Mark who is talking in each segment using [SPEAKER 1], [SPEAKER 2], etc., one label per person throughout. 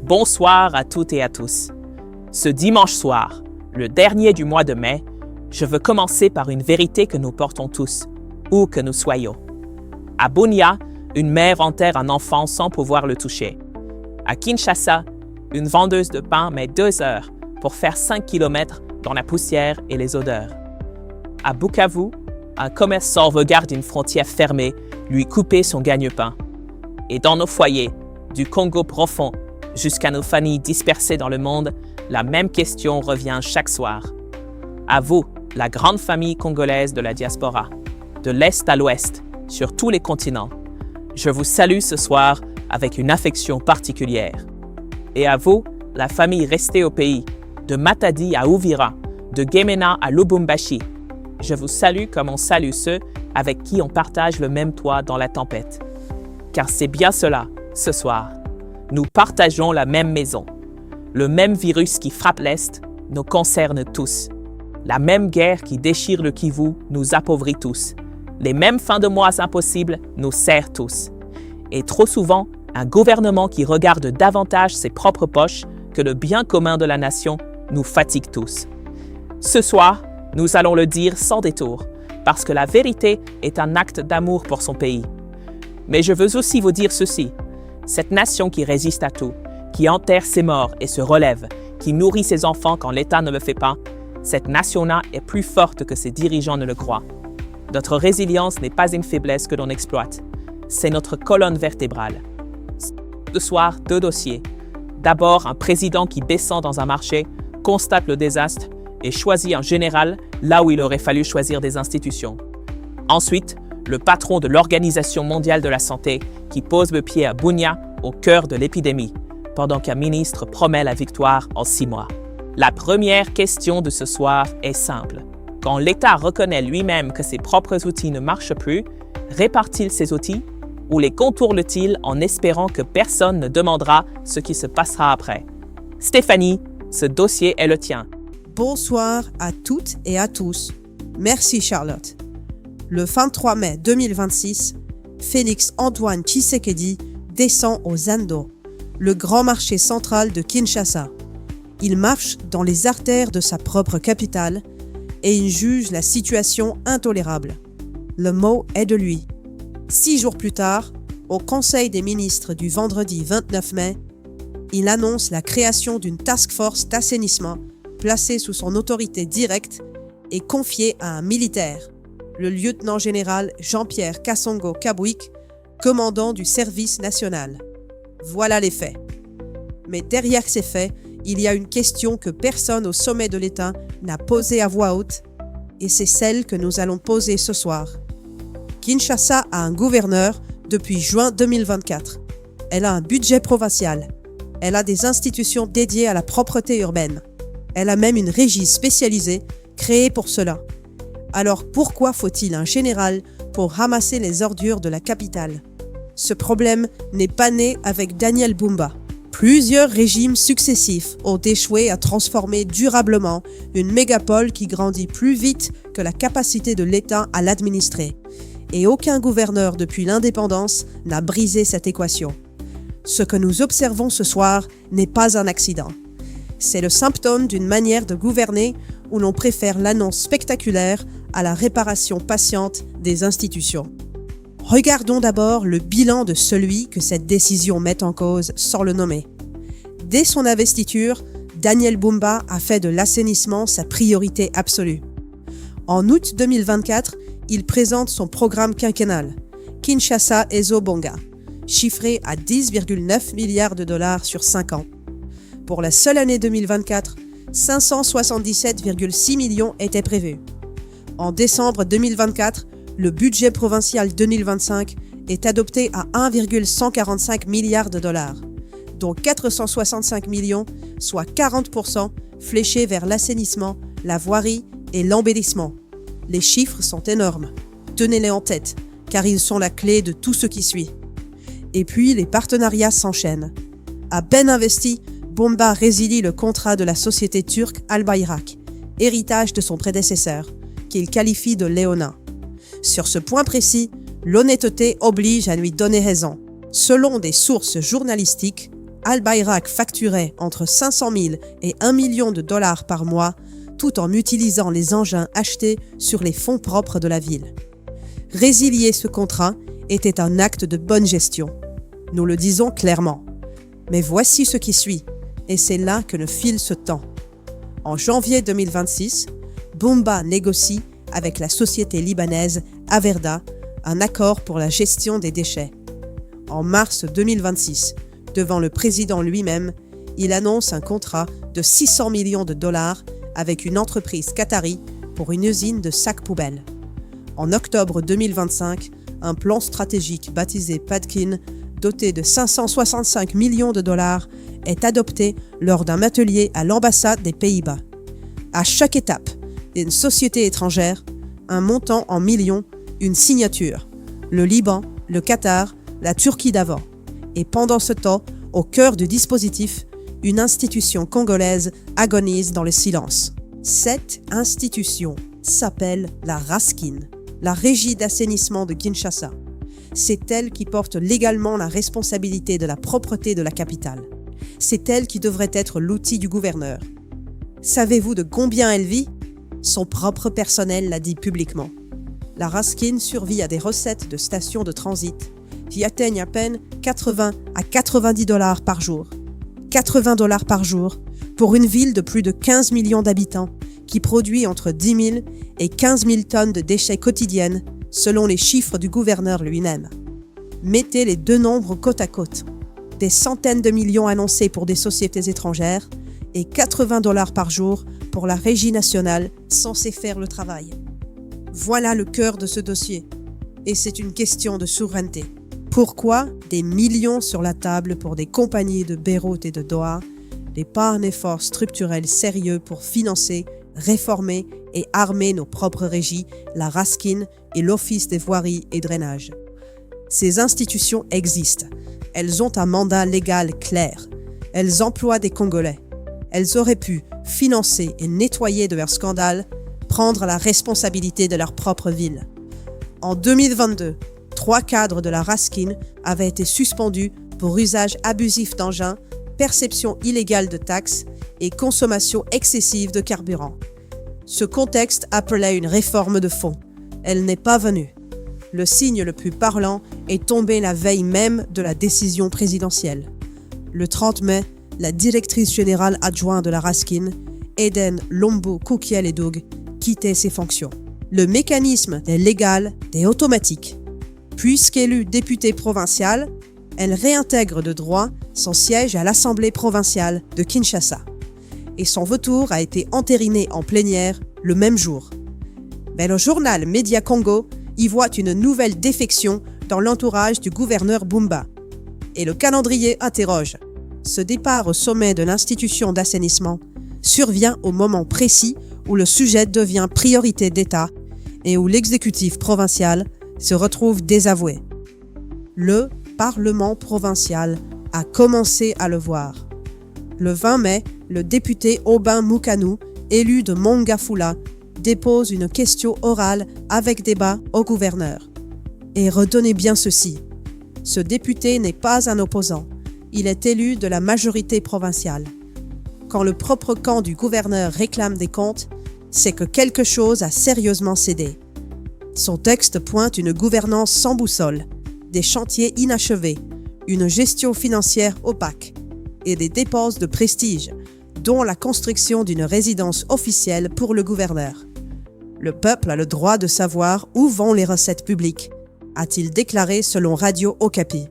[SPEAKER 1] Bonsoir à toutes et à tous. Ce dimanche soir, le dernier du mois de mai, je veux commencer par une vérité que nous portons tous, où que nous soyons. À Bunia, une mère enterre un enfant sans pouvoir le toucher. À Kinshasa, une vendeuse de pain met 2 heures pour faire 5 km dans la poussière et les odeurs. À Bukavu, un commerçant regarde une frontière fermée lui couper son gagne-pain. Et dans nos foyers, du Congo profond jusqu'à nos familles dispersées dans le monde, la même question revient chaque soir. À vous, la grande famille congolaise de la diaspora, de l'Est à l'Ouest, sur tous les continents, je vous salue ce soir avec une affection particulière. Et à vous, la famille restée au pays, de Matadi à Uvira, de Gemena à Lubumbashi, je vous salue comme on salue ceux avec qui on partage le même toit dans la tempête. Car c'est bien cela, ce soir. Nous partageons la même maison. Le même virus qui frappe l'Est nous concerne tous. La même guerre qui déchire le Kivu nous appauvrit tous. Les mêmes fins de mois impossibles nous serrent tous. Et trop souvent, un gouvernement qui regarde davantage ses propres poches que le bien commun de la nation nous fatigue tous. Ce soir, nous allons le dire sans détour, parce que la vérité est un acte d'amour pour son pays. Mais je veux aussi vous dire ceci. Cette nation qui résiste à tout, qui enterre ses morts et se relève, qui nourrit ses enfants quand l'État ne le fait pas, cette nation-là est plus forte que ses dirigeants ne le croient. Notre résilience n'est pas une faiblesse que l'on exploite. C'est notre colonne vertébrale. Ce soir, 2 dossiers. D'abord, un président qui descend dans un marché, constate le désastre et choisit un général là où il aurait fallu choisir des institutions. Ensuite, le patron de l'Organisation mondiale de la santé qui pose le pied à Bunia, au cœur de l'épidémie, pendant qu'un ministre promet la victoire en 6 mois. La première question de ce soir est simple. Quand l'État reconnaît lui-même que ses propres outils ne marchent plus, répare-t-il ses outils ou les contourne-t-il en espérant que personne ne demandera ce qui se passera après? Stéphanie, ce dossier est le tien.
[SPEAKER 2] Bonsoir à toutes et à tous. Merci Charlotte. Le 23 mai 2026, Félix Antoine Tshisekedi descend au Zando, le grand marché central de Kinshasa. Il marche dans les artères de sa propre capitale et il juge la situation intolérable. Le mot est de lui. 6 jours plus tard, au Conseil des ministres du vendredi 29 mai, il annonce la création d'une task force d'assainissement placée sous son autorité directe et confiée à un militaire, le lieutenant-général Jean-Pierre Kassongo Kabouik, commandant du service national. Voilà les faits. Mais derrière ces faits, il y a une question que personne au sommet de l'État n'a posée à voix haute, et c'est celle que nous allons poser ce soir. Kinshasa a un gouverneur depuis juin 2024. Elle a un budget provincial. Elle a des institutions dédiées à la propreté urbaine. Elle a même une régie spécialisée créée pour cela. Alors pourquoi faut-il un général pour ramasser les ordures de la capitale? Ce problème n'est pas né avec Daniel Bumba. Plusieurs régimes successifs ont échoué à transformer durablement une mégapole qui grandit plus vite que la capacité de l'État à l'administrer. Et aucun gouverneur depuis l'indépendance n'a brisé cette équation. Ce que nous observons ce soir n'est pas un accident. C'est le symptôme d'une manière de gouverner où l'on préfère l'annonce spectaculaire à la réparation patiente des institutions. Regardons d'abord le bilan de celui que cette décision met en cause sans le nommer. Dès son investiture, Daniel Bumba a fait de l'assainissement sa priorité absolue. En août 2024, il présente son programme quinquennal, Kinshasa Ezo Bonga, chiffré à 10,9 milliards de dollars sur 5 ans. Pour la seule année 2024, 577,6 millions étaient prévus. En décembre 2024, le budget provincial 2025 est adopté à 1,145 milliards de dollars, dont 465 millions, soit 40%, fléchés vers l'assainissement, la voirie et l'embellissement. Les chiffres sont énormes. Tenez-les en tête, car ils sont la clé de tout ce qui suit. Et puis, les partenariats s'enchaînent. À peine investi, Bumba résilie le contrat de la société turque Al Bayrak, héritage de son prédécesseur, qu'il qualifie de léonin. Sur ce point précis, l'honnêteté oblige à lui donner raison. Selon des sources journalistiques, Al-Bayrak facturait entre 500 000 et 1 million de dollars par mois, tout en utilisant les engins achetés sur les fonds propres de la ville. Résilier ce contrat était un acte de bonne gestion. Nous le disons clairement. Mais voici ce qui suit, et c'est là que le fil se tend. En janvier 2026, Bumba négocie avec la société libanaise Averda un accord pour la gestion des déchets. En mars 2026, devant le président lui-même, il annonce un contrat de 600 millions de dollars avec une entreprise qatari pour une usine de sacs poubelles. En octobre 2025, un plan stratégique baptisé Padkin, doté de 565 millions de dollars, est adopté lors d'un atelier à l'ambassade des Pays-Bas. À chaque étape, une société étrangère, un montant en millions, une signature. Le Liban, le Qatar, la Turquie d'avant. Et pendant ce temps, au cœur du dispositif, une institution congolaise agonise dans le silence. Cette institution s'appelle la RASKIN, la Régie d'assainissement de Kinshasa. C'est elle qui porte légalement la responsabilité de la propreté de la capitale. C'est elle qui devrait être l'outil du gouverneur. Savez-vous de combien elle vit ? Son propre personnel l'a dit publiquement. La RASKIN survit à des recettes de stations de transit qui atteignent à peine 80 à 90 dollars par jour. 80 dollars par jour pour une ville de plus de 15 millions d'habitants qui produit entre 10 000 et 15 000 tonnes de déchets quotidiennes selon les chiffres du gouverneur lui-même. Mettez les deux nombres côte à côte. Des centaines de millions annoncés pour des sociétés étrangères et 80 dollars par jour pour la Régie nationale censée faire le travail. Voilà le cœur de ce dossier. Et c'est une question de souveraineté. Pourquoi des millions sur la table pour des compagnies de Beyrouth et de Doha n'est pas un effort structurel sérieux pour financer, réformer et armer nos propres régies, la RASKIN et l'Office des voiries et drainage. Ces institutions existent. Elles ont un mandat légal clair. Elles emploient des Congolais. Elles auraient pu financer et nettoyer de leurs scandales, prendre la responsabilité de leur propre ville. En 2022, 3 cadres de la RASKIN avaient été suspendus pour usage abusif d'engins, perception illégale de taxes et consommation excessive de carburant. Ce contexte appelait une réforme de fond. Elle n'est pas venue. Le signe le plus parlant est tombé la veille même de la décision présidentielle. Le 30 mai, la directrice générale adjointe de la RASKIN, Eden Lombo-Kukiel-Edog, quittait ses fonctions. Le mécanisme est légal et automatique. Puisqu'élue députée provinciale, elle réintègre de droit son siège à l'Assemblée provinciale de Kinshasa. Et son retour a été entériné en plénière le même jour. Mais le journal Média Congo y voit une nouvelle défection dans l'entourage du gouverneur Bumba. Et le calendrier interroge. Ce départ au sommet de l'institution d'assainissement survient au moment précis où le sujet devient priorité d'État et où l'exécutif provincial se retrouve désavoué. Le Parlement provincial a commencé à le voir. Le 20 mai, le député Aubin Moukanou, élu de Mongafula, dépose une question orale avec débat au gouverneur. Et retenez bien ceci, ce député n'est pas un opposant, il est élu de la majorité provinciale. Quand le propre camp du gouverneur réclame des comptes, c'est que quelque chose a sérieusement cédé. Son texte pointe une gouvernance sans boussole, des chantiers inachevés, une gestion financière opaque et des dépenses de prestige, dont la construction d'une résidence officielle pour le gouverneur. Le peuple a le droit de savoir où vont les recettes publiques, a-t-il déclaré selon Radio Okapi.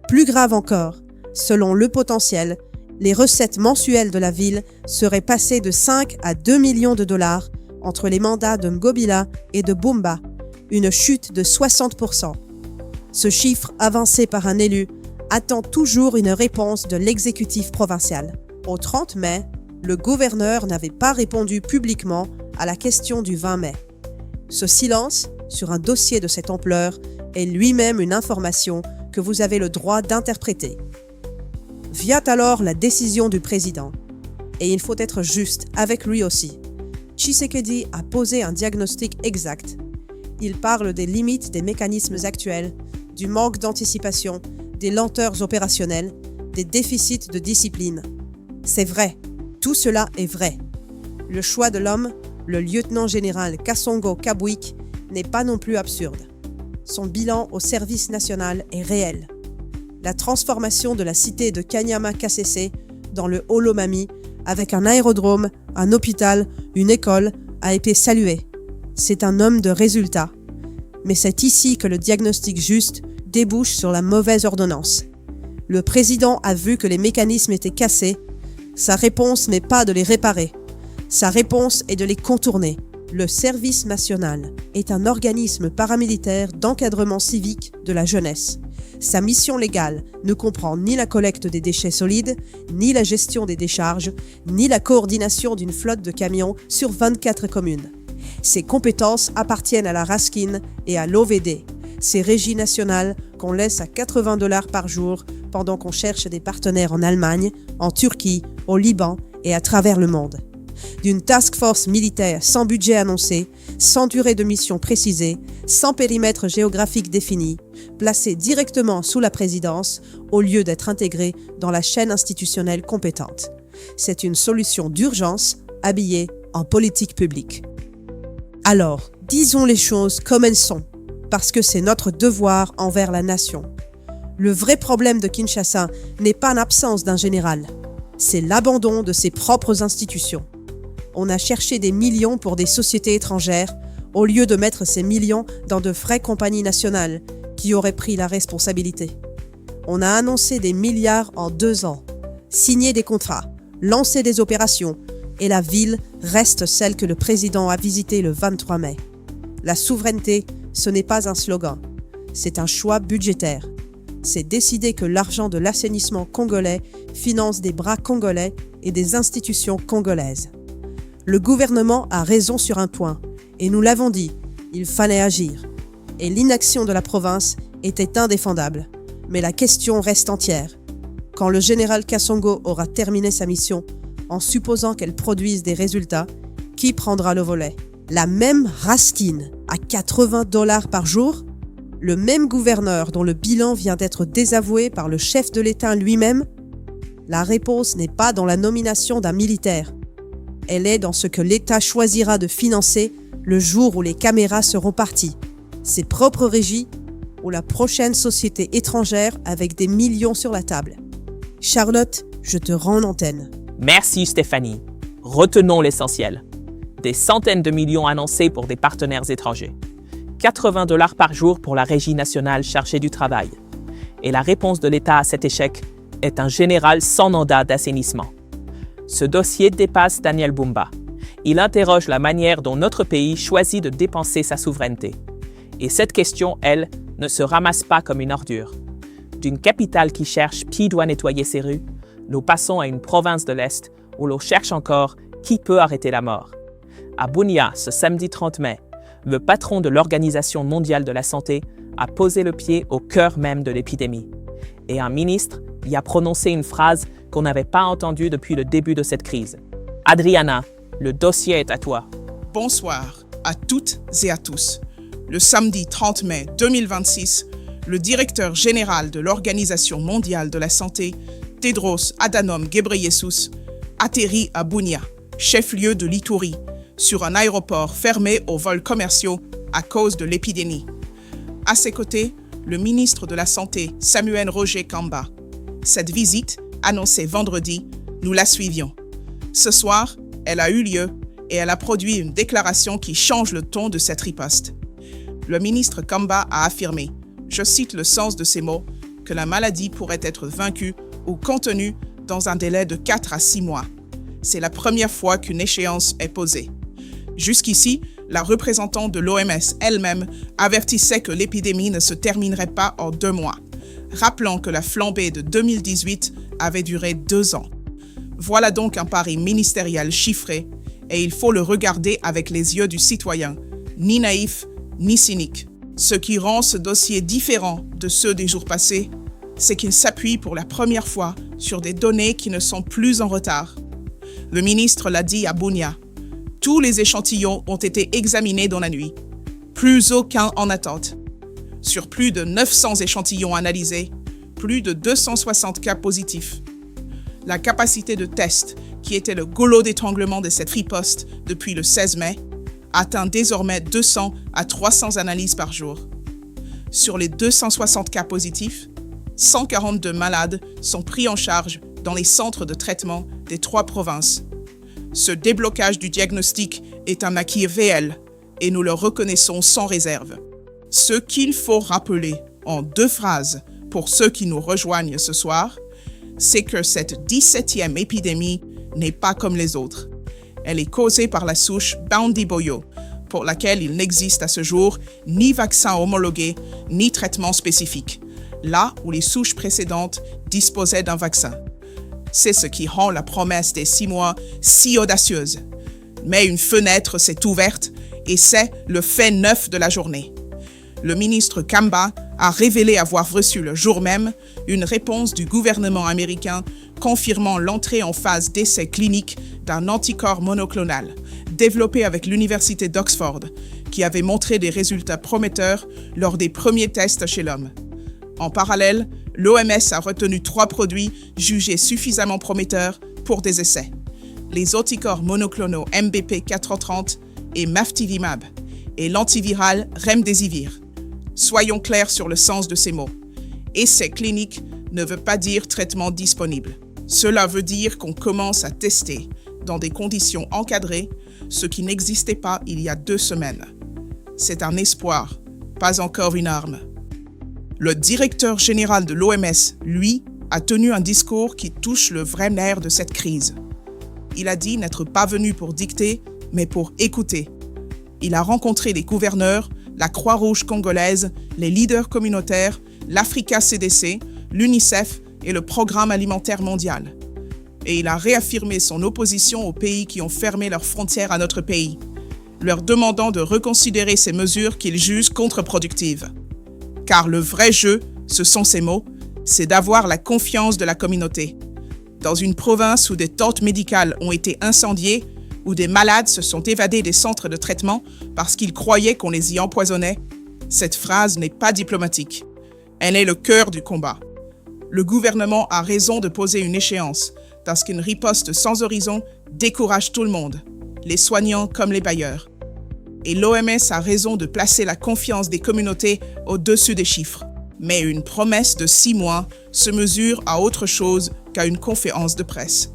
[SPEAKER 2] Plus grave encore, selon Le Potentiel, les recettes mensuelles de la ville seraient passées de 5 à 2 millions de dollars entre les mandats de Ngobila et de Bumba, une chute de 60%. Ce chiffre, avancé par un élu, attend toujours une réponse de l'exécutif provincial. Au 30 mai, le gouverneur n'avait pas répondu publiquement à la question du 20 mai. Ce silence, sur un dossier de cette ampleur, est lui-même une information que vous avez le droit d'interpréter. Vient alors la décision du président. Et il faut être juste avec lui aussi. Tshisekedi a posé un diagnostic exact. Il parle des limites des mécanismes actuels, du manque d'anticipation, des lenteurs opérationnelles, des déficits de discipline. C'est vrai, tout cela est vrai. Le choix de l'homme, le lieutenant-général Kasongo Kabwik, n'est pas non plus absurde. Son bilan au service national est réel. La transformation de la cité de Kanyama Kasese dans le Holomami, avec un aérodrome, un hôpital, une école, a été saluée. C'est un homme de résultats. Mais c'est ici que le diagnostic juste débouche sur la mauvaise ordonnance. Le président a vu que les mécanismes étaient cassés. Sa réponse n'est pas de les réparer. Sa réponse est de les contourner. Le service national est un organisme paramilitaire d'encadrement civique de la jeunesse. Sa mission légale ne comprend ni la collecte des déchets solides, ni la gestion des décharges, ni la coordination d'une flotte de camions sur 24 communes. Ses compétences appartiennent à la RASKIN et à l'OVD, ces régies nationales qu'on laisse à $80 par jour pendant qu'on cherche des partenaires en Allemagne, en Turquie, au Liban et à travers le monde. D'une task force militaire sans budget annoncé, sans durée de mission précisée, sans périmètre géographique défini, placée directement sous la présidence au lieu d'être intégrée dans la chaîne institutionnelle compétente. C'est une solution d'urgence habillée en politique publique. Alors, disons les choses comme elles sont, parce que c'est notre devoir envers la nation. Le vrai problème de Kinshasa n'est pas l'absence d'un général, c'est l'abandon de ses propres institutions. On a cherché des millions pour des sociétés étrangères, au lieu de mettre ces millions dans de vraies compagnies nationales qui auraient pris la responsabilité. On a annoncé des milliards en 2 ans, signé des contrats, lancé des opérations, et la ville reste celle que le président a visitée le 23 mai. La souveraineté, ce n'est pas un slogan, c'est un choix budgétaire. C'est décider que l'argent de l'assainissement congolais finance des bras congolais et des institutions congolaises. Le gouvernement a raison sur un point, et nous l'avons dit, il fallait agir. Et l'inaction de la province était indéfendable. Mais la question reste entière. Quand le général Kasongo aura terminé sa mission, en supposant qu'elle produise des résultats, qui prendra le volet? La même RASKIN à $80 par jour? Le même gouverneur dont le bilan vient d'être désavoué par le chef de l'État lui-même? La réponse n'est pas dans la nomination d'un militaire. Elle est dans ce que l'État choisira de financer le jour où les caméras seront parties. Ses propres régies ou la prochaine société étrangère avec des millions sur la table. Charlotte, je te rends l'antenne.
[SPEAKER 1] Merci Stéphanie. Retenons l'essentiel. Des centaines de millions annoncés pour des partenaires étrangers. $80 par jour pour la Régie nationale chargée du travail. Et la réponse de l'État à cet échec est un général sans mandat d'assainissement. Ce dossier dépasse Daniel Bumba. Il interroge la manière dont notre pays choisit de dépenser sa souveraineté. Et cette question, elle, ne se ramasse pas comme une ordure. D'une capitale qui cherche qui doit nettoyer ses rues, nous passons à une province de l'Est où l'on cherche encore qui peut arrêter la mort. À Bunia, ce samedi 30 mai, le patron de l'Organisation mondiale de la santé a posé le pied au cœur même de l'épidémie. Et un ministre y a prononcé une phrase qu'on n'avait pas entendue depuis le début de cette crise. Adriana, le dossier est à toi.
[SPEAKER 3] Bonsoir à toutes et à tous. Le samedi 30 mai 2026, le directeur général de l'Organisation mondiale de la santé, Tedros Adhanom Ghebreyesus, atterrit à Bunia, chef-lieu de l'Ituri, sur un aéroport fermé aux vols commerciaux à cause de l'épidémie. À ses côtés, le ministre de la Santé, Samuel Roger Kamba. Cette visite, annoncée vendredi, nous la suivions. Ce soir, elle a eu lieu et elle a produit une déclaration qui change le ton de cette riposte. Le ministre Kamba a affirmé, je cite le sens de ces mots, que la maladie pourrait être vaincue ou contenue dans un délai de 4 à 6 mois. C'est la première fois qu'une échéance est posée. Jusqu'ici, la représentante de l'OMS elle-même avertissait que l'épidémie ne se terminerait pas en 2 mois, rappelant que la flambée de 2018 avait duré 2 ans. Voilà donc un pari ministériel chiffré, et il faut le regarder avec les yeux du citoyen, ni naïf, ni cynique. Ce qui rend ce dossier différent de ceux des jours passés, c'est qu'il s'appuie pour la première fois sur des données qui ne sont plus en retard. Le ministre l'a dit à Bunia. Tous les échantillons ont été examinés dans la nuit. Plus aucun en attente. Sur plus de 900 échantillons analysés, plus de 260 cas positifs. La capacité de test, qui était le goulot d'étranglement de cette riposte depuis le 16 mai, atteint désormais 200 à 300 analyses par jour. Sur les 260 cas positifs, 142 malades sont pris en charge dans les centres de traitement des 3 provinces. Ce déblocage du diagnostic est un acquis réel et nous le reconnaissons sans réserve. Ce qu'il faut rappeler en 2 phrases pour ceux qui nous rejoignent ce soir, c'est que cette 17e épidémie n'est pas comme les autres. Elle est causée par la souche Boundiboyo, pour laquelle il n'existe à ce jour ni vaccin homologué, ni traitement spécifique, là où les souches précédentes disposaient d'un vaccin. C'est ce qui rend la promesse des 6 mois si audacieuse. Mais une fenêtre s'est ouverte et c'est le fait neuf de la journée. Le ministre Kamba a révélé avoir reçu le jour même une réponse du gouvernement américain confirmant l'entrée en phase d'essai clinique d'un anticorps monoclonal développé avec l'université d'Oxford, qui avait montré des résultats prometteurs lors des premiers tests chez l'homme. En parallèle, l'OMS a retenu 3 produits jugés suffisamment prometteurs pour des essais: les anticorps monoclonaux MBP 430 et Maftivimab, et l'antiviral Remdesivir. Soyons clairs sur le sens de ces mots. Essai clinique ne veut pas dire traitement disponible. Cela veut dire qu'on commence à tester dans des conditions encadrées, ce qui n'existait pas il y a 2 semaines. C'est un espoir, pas encore une arme. Le directeur général de l'OMS, lui, a tenu un discours qui touche le vrai nerf de cette crise. Il a dit n'être pas venu pour dicter, mais pour écouter. Il a rencontré les gouverneurs, la Croix-Rouge congolaise, les leaders communautaires, l'Africa CDC, l'UNICEF et le Programme alimentaire mondial. Et il a réaffirmé son opposition aux pays qui ont fermé leurs frontières à notre pays, leur demandant de reconsidérer ces mesures qu'il juge contre-productives. Car le vrai jeu, ce sont ces mots, c'est d'avoir la confiance de la communauté. Dans une province où des tentes médicales ont été incendiées, où des malades se sont évadés des centres de traitement parce qu'ils croyaient qu'on les y empoisonnait, cette phrase n'est pas diplomatique. Elle est le cœur du combat. Le gouvernement a raison de poser une échéance, parce qu'une riposte sans horizon décourage tout le monde, les soignants comme les bailleurs. Et l'OMS a raison de placer la confiance des communautés au-dessus des chiffres. Mais une promesse de 6 mois se mesure à autre chose qu'à une conférence de presse.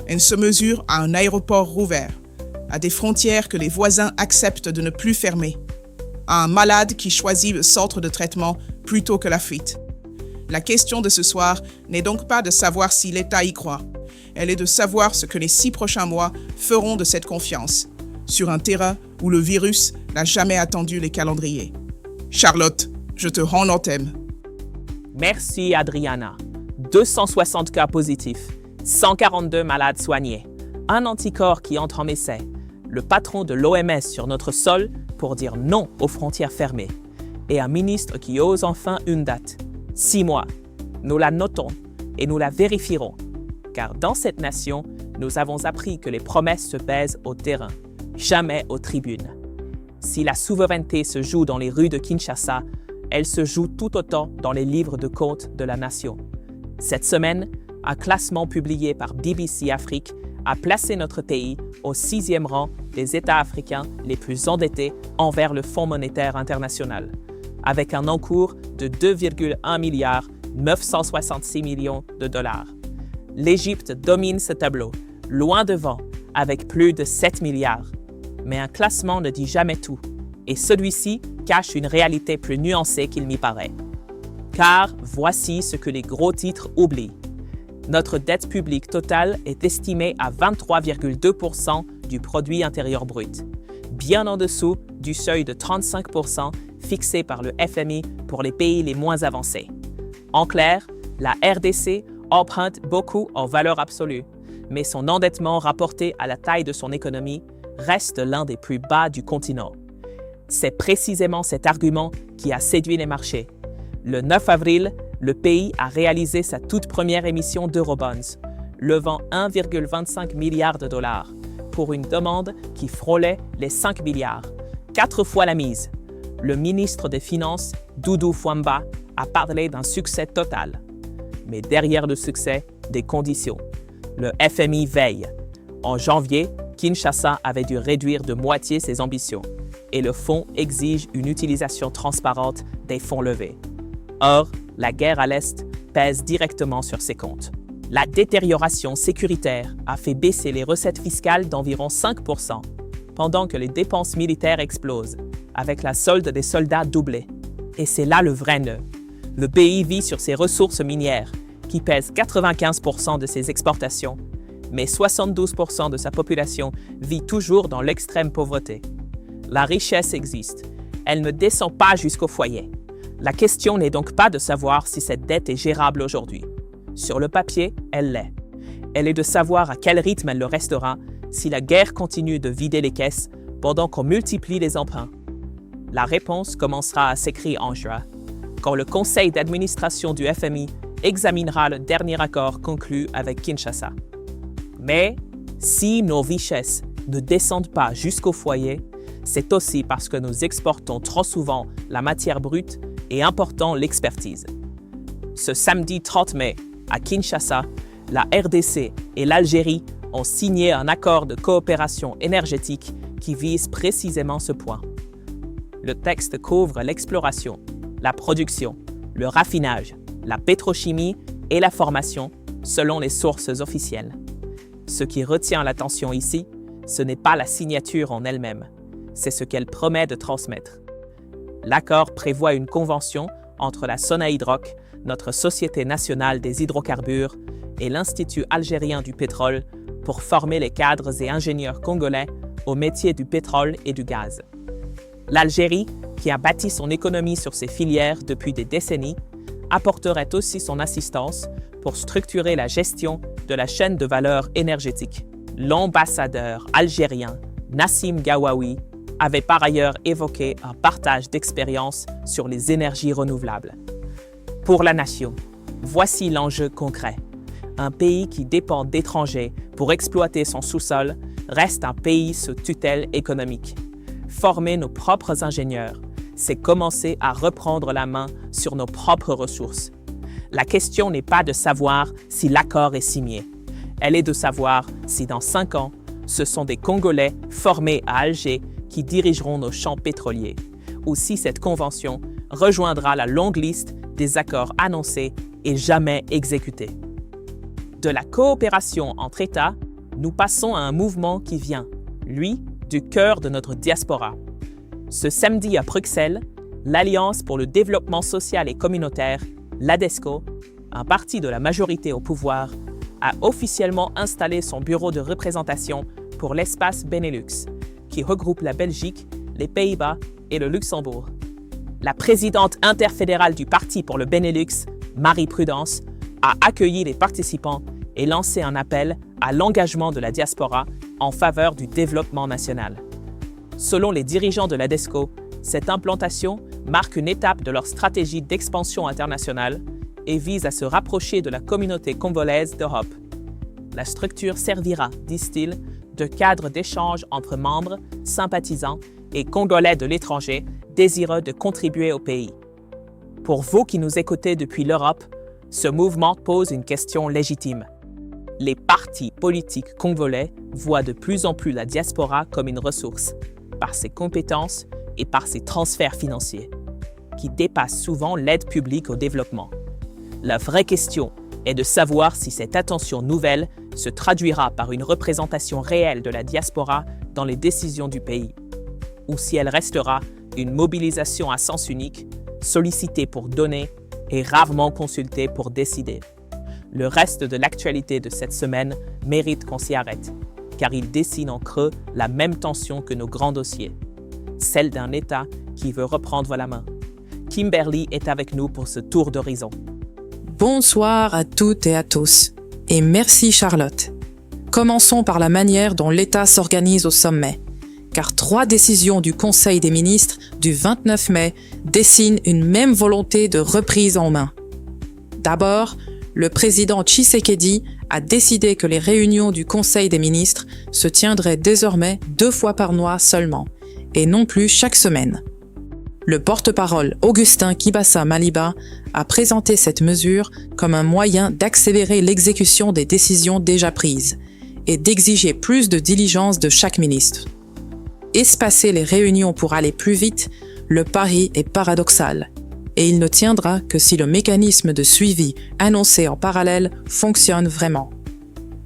[SPEAKER 3] Elle se mesure à un aéroport rouvert, à des frontières que les voisins acceptent de ne plus fermer, à un malade qui choisit le centre de traitement plutôt que la fuite. La question de ce soir n'est donc pas de savoir si l'État y croit. Elle est de savoir ce que les 6 prochains mois feront de cette confiance, sur un terrain où le virus n'a jamais attendu les calendriers. Charlotte, je te rends l'antenne.
[SPEAKER 1] Merci Adriana. 260 cas positifs, 142 malades soignés, un anticorps qui entre en essai, le patron de l'OMS sur notre sol pour dire non aux frontières fermées, et un ministre qui ose enfin une date. 6 mois. Nous la notons et nous la vérifierons, car dans cette nation, nous avons appris que les promesses se pèsent au terrain, jamais aux tribunes. Si la souveraineté se joue dans les rues de Kinshasa, elle se joue tout autant dans les livres de comptes de la nation. Cette semaine, un classement publié par BBC Afrique a placé notre pays au 6e rang des États africains les plus endettés envers le Fonds monétaire international, avec un encours de 2,1 milliards 966 millions de dollars. L'Égypte domine ce tableau, loin devant, avec plus de 7 milliards. Mais un classement ne dit jamais tout, et celui-ci cache une réalité plus nuancée qu'il m'y paraît. Car voici ce que les gros titres oublient. Notre dette publique totale est estimée à 23,2% du produit intérieur brut, bien en dessous du seuil de 35% fixé par le FMI pour les pays les moins avancés. En clair, la RDC emprunte beaucoup en valeur absolue, mais son endettement rapporté à la taille de son économie reste l'un des plus bas du continent. C'est précisément cet argument qui a séduit les marchés. Le 9 avril, le pays a réalisé sa toute première émission d'Eurobonds, levant 1,25 milliard de dollars pour une demande qui frôlait les 5 milliards, 4 fois la mise. Le ministre des Finances, Doudou Fwamba, a parlé d'un succès total. Mais derrière le succès, des conditions. Le FMI veille. En janvier, Kinshasa avait dû réduire de moitié ses ambitions et le fonds exige une utilisation transparente des fonds levés. Or, la guerre à l'Est pèse directement sur ses comptes. La détérioration sécuritaire a fait baisser les recettes fiscales d'environ 5%, pendant que les dépenses militaires explosent, avec la solde des soldats doublée. Et c'est là le vrai nœud. Le pays vit sur ses ressources minières, qui pèsent 95% de ses exportations, mais 72% de sa population vit toujours dans l'extrême pauvreté. La richesse existe, elle ne descend pas jusqu'au foyer. La question n'est donc pas de savoir si cette dette est gérable aujourd'hui. Sur le papier, elle l'est. Elle est de savoir à quel rythme elle le restera si la guerre continue de vider les caisses pendant qu'on multiplie les emprunts. La réponse commencera à s'écrire en juin, quand le conseil d'administration du FMI examinera le dernier accord conclu avec Kinshasa. Mais si nos richesses ne descendent pas jusqu'au foyer, c'est aussi parce que nous exportons trop souvent la matière brute et importons l'expertise. Ce samedi 30 mai, à Kinshasa, la RDC et l'Algérie ont signé un accord de coopération énergétique qui vise précisément ce point. Le texte couvre l'exploration, la production, le raffinage, la pétrochimie et la formation, selon les sources officielles. Ce qui retient l'attention ici, ce n'est pas la signature en elle-même, c'est ce qu'elle promet de transmettre. L'accord prévoit une convention entre la Sonaïdroc, notre Société nationale des hydrocarbures, et l'Institut algérien du pétrole pour former les cadres et ingénieurs congolais au métier du pétrole et du gaz. L'Algérie, qui a bâti son économie sur ces filières depuis des décennies, apporterait aussi son assistance pour structurer la gestion de la chaîne de valeur énergétique. L'ambassadeur algérien Nassim Gawawi avait par ailleurs évoqué un partage d'expériences sur les énergies renouvelables. Pour la nation, voici l'enjeu concret. Un pays qui dépend d'étrangers pour exploiter son sous-sol reste un pays sous tutelle économique. Former nos propres ingénieurs, c'est commencer à reprendre la main sur nos propres ressources. La question n'est pas de savoir si l'accord est signé. Elle est de savoir si dans 5 ans, ce sont des Congolais formés à Alger qui dirigeront nos champs pétroliers, ou si cette convention rejoindra la longue liste des accords annoncés et jamais exécutés. De la coopération entre États, nous passons à un mouvement qui vient, lui, du cœur de notre diaspora. Ce samedi à Bruxelles, l'Alliance pour le développement social et communautaire, l'ADESCO, un parti de la majorité au pouvoir, a officiellement installé son bureau de représentation pour l'espace Benelux, qui regroupe la Belgique, les Pays-Bas et le Luxembourg. La présidente interfédérale du Parti pour le Benelux, Marie Prudence, a accueilli les participants et lancé un appel à l'engagement de la diaspora en faveur du développement national. Selon les dirigeants de l'ADESCO, cette implantation marque une étape de leur stratégie d'expansion internationale et vise à se rapprocher de la communauté congolaise d'Europe. La structure servira, disent-ils, de cadre d'échange entre membres, sympathisants et Congolais de l'étranger désireux de contribuer au pays. Pour vous qui nous écoutez depuis l'Europe, ce mouvement pose une question légitime. Les partis politiques congolais voient de plus en plus la diaspora comme une ressource, par ses compétences et par ses transferts financiers, qui dépassent souvent l'aide publique au développement. La vraie question est de savoir si cette attention nouvelle se traduira par une représentation réelle de la diaspora dans les décisions du pays, ou si elle restera une mobilisation à sens unique, sollicitée pour donner et rarement consultée pour décider. Le reste de l'actualité de cette semaine mérite qu'on s'y arrête, car il dessine en creux la même tension que nos grands dossiers, celle d'un État qui veut reprendre la main. Kimberly est avec nous pour ce tour d'horizon.
[SPEAKER 4] Bonsoir à toutes et à tous, et merci Charlotte. Commençons par la manière dont l'État s'organise au sommet, car 3 décisions du Conseil des ministres du 29 mai dessinent une même volonté de reprise en main. D'abord, le président Tshisekedi a décidé que les réunions du Conseil des ministres se tiendraient désormais 2 fois par mois seulement, et non plus chaque semaine. Le porte-parole Augustin Kibassa Maliba a présenté cette mesure comme un moyen d'accélérer l'exécution des décisions déjà prises et d'exiger plus de diligence de chaque ministre. Espacer les réunions pour aller plus vite, le pari est paradoxal, et il ne tiendra que si le mécanisme de suivi annoncé en parallèle fonctionne vraiment.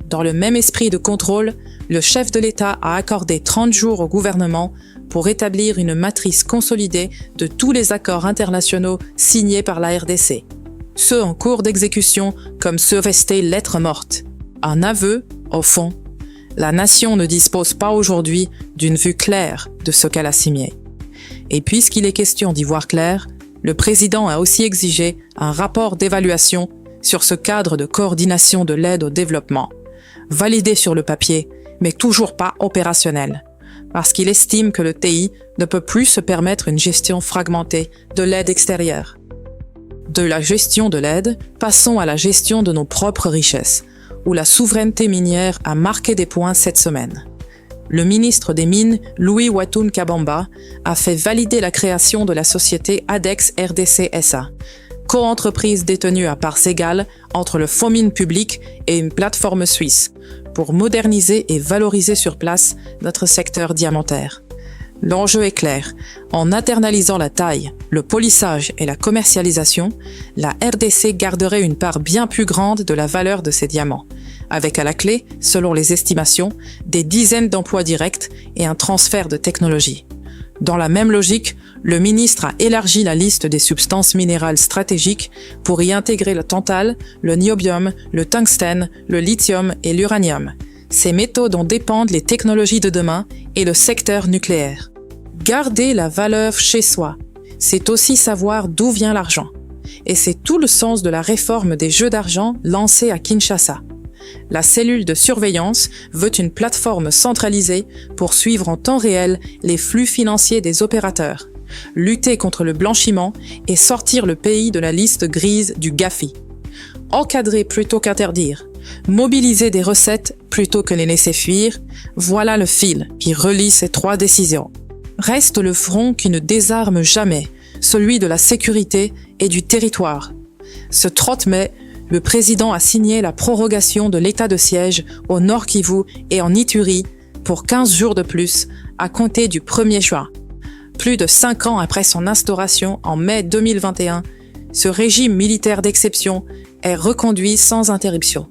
[SPEAKER 4] Dans le même esprit de contrôle, le chef de l'État a accordé 30 jours au gouvernement pour établir une matrice consolidée de tous les accords internationaux signés par la RDC, ceux en cours d'exécution comme ceux restés lettre morte. Un aveu, au fond, la nation ne dispose pas aujourd'hui d'une vue claire de ce qu'elle a signé. Et puisqu'il est question d'y voir clair, le président a aussi exigé un rapport d'évaluation sur ce cadre de coordination de l'aide au développement, validé sur le papier, mais toujours pas opérationnel, parce qu'il estime que le TI ne peut plus se permettre une gestion fragmentée de l'aide extérieure. De la gestion de l'aide, passons à la gestion de nos propres richesses, où la souveraineté minière a marqué des points cette semaine. Le ministre des Mines, Louis Watoun Kabamba, a fait valider la création de la société ADEX RDC SA, co-entreprise détenue à parts égales entre le fonds mine public et une plateforme suisse, pour moderniser et valoriser sur place notre secteur diamantaire. L'enjeu est clair. En internalisant la taille, le polissage et la commercialisation, la RDC garderait une part bien plus grande de la valeur de ses diamants, avec à la clé, selon les estimations, des dizaines d'emplois directs et un transfert de technologie. Dans la même logique, le ministre a élargi la liste des substances minérales stratégiques pour y intégrer le tantal, le niobium, le tungstène, le lithium et l'uranium. Ces métaux dont dépendent les technologies de demain et le secteur nucléaire. Garder la valeur chez soi, c'est aussi savoir d'où vient l'argent. Et c'est tout le sens de la réforme des jeux d'argent lancée à Kinshasa. La cellule de surveillance veut une plateforme centralisée pour suivre en temps réel les flux financiers des opérateurs, lutter contre le blanchiment et sortir le pays de la liste grise du GAFI. Encadrer plutôt qu'interdire, mobiliser des recettes plutôt que les laisser fuir, voilà le fil qui relie ces trois décisions. Reste le front qui ne désarme jamais, celui de la sécurité et du territoire. Ce 30 mai, le président a signé la prorogation de l'état de siège au Nord Kivu et en Ituri pour 15 jours de plus, à compter du 1er juin. Plus de 5 ans après son instauration en mai 2021, ce régime militaire d'exception est reconduit sans interruption.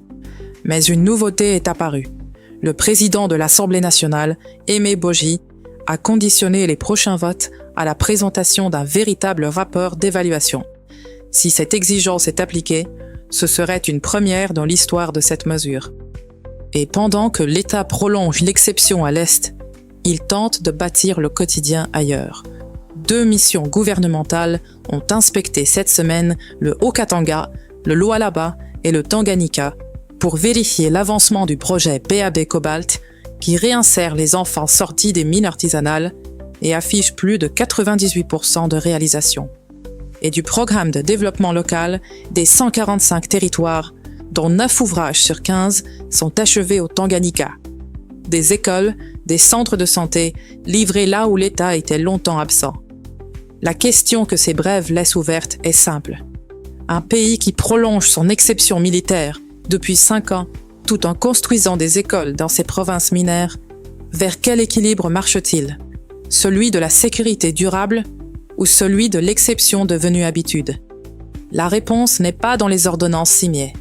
[SPEAKER 4] Mais une nouveauté est apparue. Le président de l'Assemblée nationale, Aimé Boji, a conditionné les prochains votes à la présentation d'un véritable rapport d'évaluation. Si cette exigence est appliquée, ce serait une première dans l'histoire de cette mesure. Et pendant que l'État prolonge l'exception à l'Est, il tente de bâtir le quotidien ailleurs. 2 missions gouvernementales ont inspecté cette semaine le Haut-Katanga, le Lualaba et le Tanganyika pour vérifier l'avancement du projet BAB Cobalt qui réinsère les enfants sortis des mines artisanales et affiche plus de 98% de réalisation. Et du programme de développement local des 145 territoires, dont 9 ouvrages sur 15 sont achevés au Tanganyika. Des écoles, des centres de santé, livrés là où l'État était longtemps absent. La question que ces brèves laissent ouverte est simple. Un pays qui prolonge son exception militaire depuis 5 ans, tout en construisant des écoles dans ses provinces minières, vers quel équilibre marche-t-il? Celui de la sécurité durable ou celui de l'exception devenue habitude? La réponse n'est pas dans les ordonnances signées.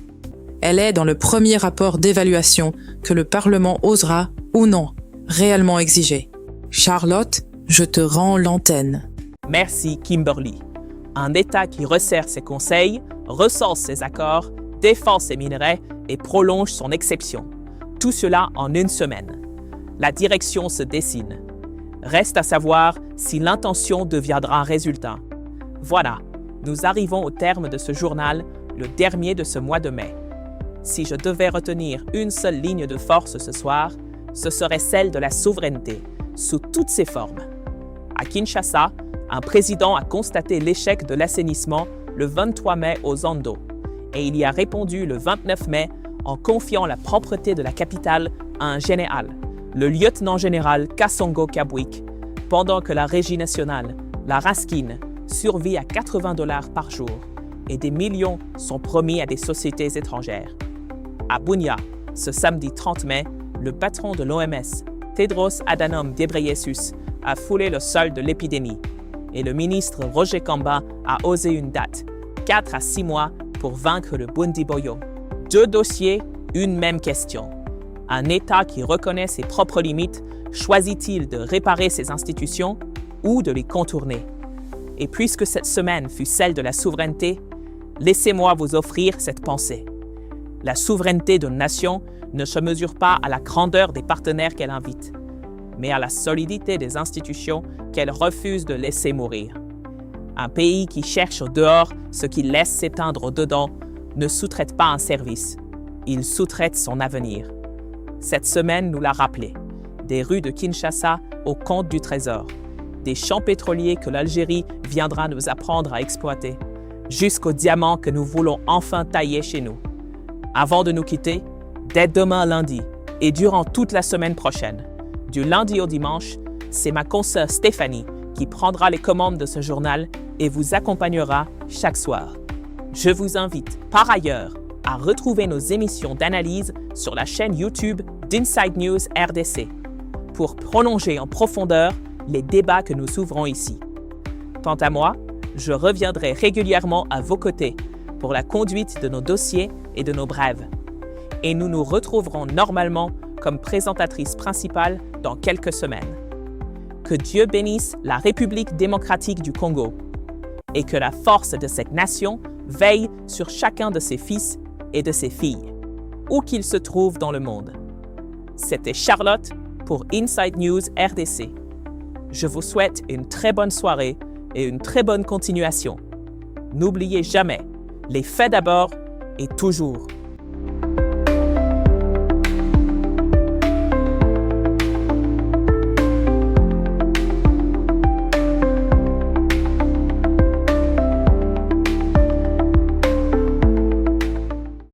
[SPEAKER 4] Elle est dans le premier rapport d'évaluation que le Parlement osera, ou non, réellement exiger. Charlotte, je te rends l'antenne.
[SPEAKER 1] Merci Kimberly. Un État qui resserre ses conseils, recense ses accords, défend ses minerais et prolonge son exception. Tout cela en une semaine. La direction se dessine. Reste à savoir si l'intention deviendra un résultat. Voilà, nous arrivons au terme de ce journal, le dernier de ce mois de mai. Si je devais retenir une seule ligne de force ce soir, ce serait celle de la souveraineté, sous toutes ses formes. À Kinshasa, un président a constaté l'échec de l'assainissement le 23 mai aux Zando, et il y a répondu le 29 mai en confiant la propreté de la capitale à un général, le lieutenant-général Kassongo Kabwik, pendant que la Régie nationale, La Raskin survit à 80 $ par jour et des millions sont promis à des sociétés étrangères. À Bunia, ce samedi 30 mai, le patron de l'OMS, Tedros Adhanom Ghebreyesus, a foulé le sol de l'épidémie et le ministre Roger Kamba a osé une date, 4 à 6 mois pour vaincre le Bundibugyo. 2 dossiers, une même question. Un État qui reconnaît ses propres limites choisit-il de réparer ses institutions ou de les contourner? Et puisque cette semaine fut celle de la souveraineté, laissez-moi vous offrir cette pensée. La souveraineté d'une nation ne se mesure pas à la grandeur des partenaires qu'elle invite, mais à la solidité des institutions qu'elle refuse de laisser mourir. Un pays qui cherche au dehors ce qu'il laisse s'éteindre au dedans ne sous-traite pas un service, il sous-traite son avenir. Cette semaine nous l'a rappelé, des rues de Kinshasa au compte du trésor, des champs pétroliers que l'Algérie viendra nous apprendre à exploiter, jusqu'aux diamants que nous voulons enfin tailler chez nous. Avant de nous quitter, dès demain lundi et durant toute la semaine prochaine, du lundi au dimanche, c'est ma consoeur Stéphanie qui prendra les commandes de ce journal et vous accompagnera chaque soir. Je vous invite par ailleurs à retrouver nos émissions d'analyse sur la chaîne YouTube d'Inside News RDC pour prolonger en profondeur les débats que nous ouvrons ici. Quant à moi, je reviendrai régulièrement à vos côtés pour la conduite de nos dossiers et de nos brèves. Et nous nous retrouverons normalement comme présentatrice principale dans quelques semaines. Que Dieu bénisse la République démocratique du Congo et que la force de cette nation veille sur chacun de ses fils et de ses filles, où qu'ils se trouvent dans le monde. C'était Charlotte pour Inside News RDC. Je vous souhaite une très bonne soirée et une très bonne continuation. N'oubliez jamais, les faits d'abord et toujours.